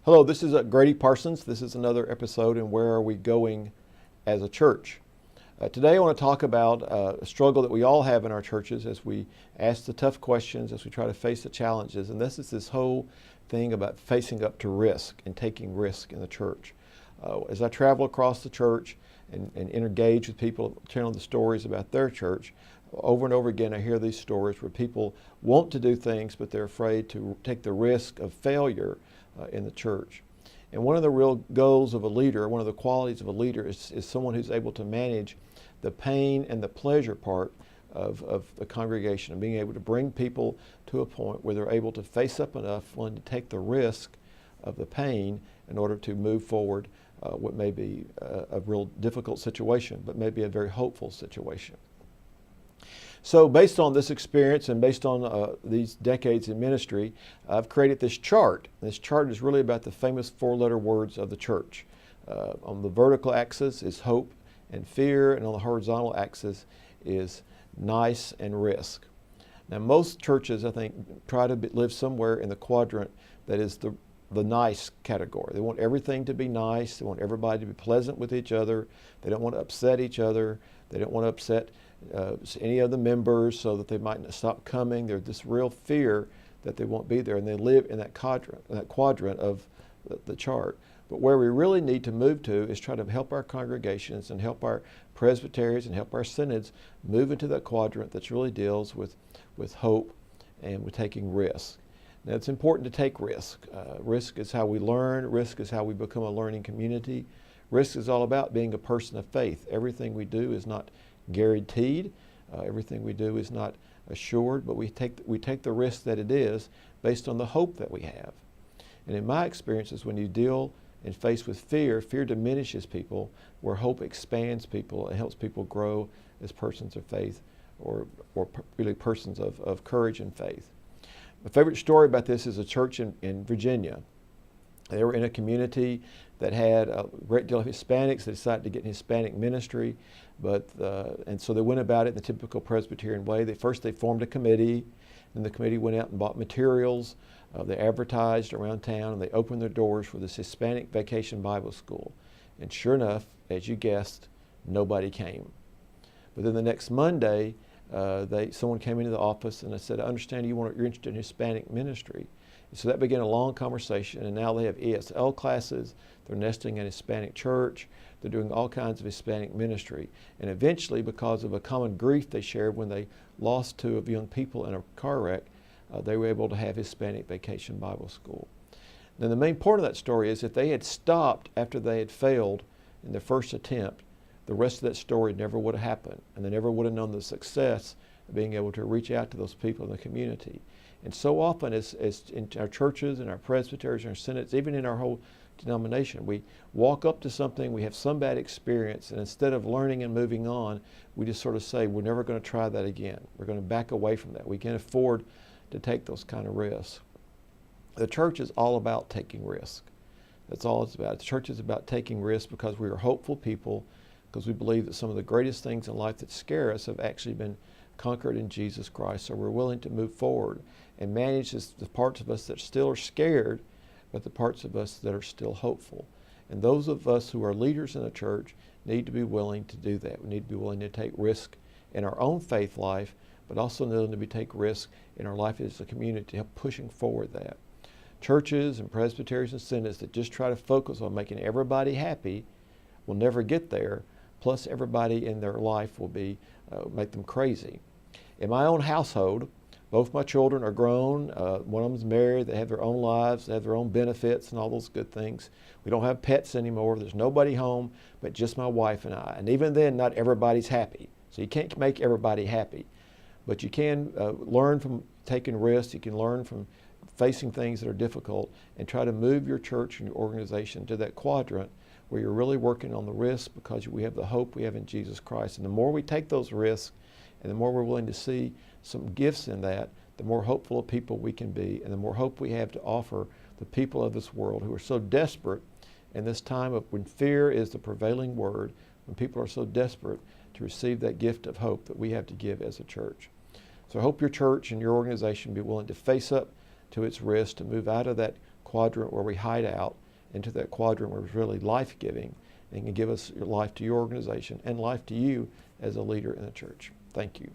Hello, this is Gradye Parsons. This is another episode in Where Are We Going as a Church? Today I want to talk about a struggle that we all have in our churches as we ask the tough questions, as we try to face the challenges. And this is this whole thing about facing up to risk and taking risk in the church. As I travel across the church and engage with people, telling the stories about their church, over and over again I hear these stories where people want to do things, but they're afraid to take the risk of failure in the church. And one of the real goals of a leader, one of the qualities of a leader is someone who's able to manage the pain and the pleasure part of the congregation, and being able to bring people to a point where they're able to face up enough, willing to take the risk of the pain in order to move forward what may be a real difficult situation, but maybe a very hopeful situation. So based on this experience and based on these decades in ministry, I've created this chart. This chart is really about the famous four-letter words of the church. On the vertical axis is hope and fear, and on the horizontal axis is nice and risk. Now most churches, I think, try to live somewhere in the quadrant that is the nice category. They want everything to be nice. They want everybody to be pleasant with each other. They don't want to upset each other. They don't want to upset any of the members so that they might stop coming. There's this real fear that they won't be there, and they live in that quadrant of the chart. But where we really need to move to is try to help our congregations and help our presbyteries and help our synods move into that quadrant that really deals with hope and with taking risk. Now it's important to take risk. Risk is how we learn. Risk is how we become a learning community. Risk is all about being a person of faith. Everything we do is not guaranteed. Everything we do is not assured, but we take the risk that it is based on the hope that we have. And in my experiences, when you deal and face with fear, fear diminishes people, where hope expands people and helps people grow as persons of faith, or really persons of courage and faith. My favorite story about this is a church in Virginia. They were in a community that had a great deal of Hispanics. They decided to get in Hispanic ministry, and so they went about it in the typical Presbyterian way. First they formed a committee, and the committee went out and bought materials. They advertised around town, and they opened their doors for this Hispanic Vacation Bible School. And sure enough, as you guessed, nobody came. But then the next Monday, someone came into the office and I said, I understand you're interested in Hispanic ministry. And so that began a long conversation, and now they have ESL classes, they're nesting in a Hispanic church, they're doing all kinds of Hispanic ministry. And eventually, because of a common grief they shared when they lost two of young people in a car wreck, they were able to have Hispanic Vacation Bible School. Now the main point of that story is if they had stopped after they had failed in their first attempt, the rest of that story never would have happened, and they never would have known the success of being able to reach out to those people in the community. And so often as in our churches and our presbyteries and our synods, even in our whole denomination, we walk up to something, we have some bad experience, and instead of learning and moving on, we just sort of say, we're never going to try that again. We're going to back away from that. We can't afford to take those kind of risks. The church is all about taking risk. That's all it's about. The church is about taking risks because we are hopeful people, because we believe that some of the greatest things in life that scare us have actually been conquered in Jesus Christ. So we're willing to move forward and manage the parts of us that still are scared, but the parts of us that are still hopeful. And those of us who are leaders in the church need to be willing to do that. We need to be willing to take risk in our own faith life, but also willing to take risk in our life as a community, help pushing forward that. Churches and presbyteries and synods that just try to focus on making everybody happy will never get there. Plus everybody in their life will make them crazy. In my own household, both my children are grown. One of them's married. They have their own lives. They have their own benefits and all those good things. We don't have pets anymore. There's nobody home but just my wife and I. And even then, not everybody's happy. So you can't make everybody happy. But you can learn from taking risks. You can learn from facing things that are difficult and try to move your church and your organization to that quadrant where you're really working on the risks because we have the hope we have in Jesus Christ. And the more we take those risks and the more we're willing to see some gifts in that, the more hopeful of people we can be and the more hope we have to offer the people of this world who are so desperate in this time of when fear is the prevailing word, when people are so desperate to receive that gift of hope that we have to give as a church. So I hope your church and your organization be willing to face up to its risk, to move out of that quadrant where we hide out into that quadrant where it's really life-giving and can give us life to your organization and life to you as a leader in the church. Thank you.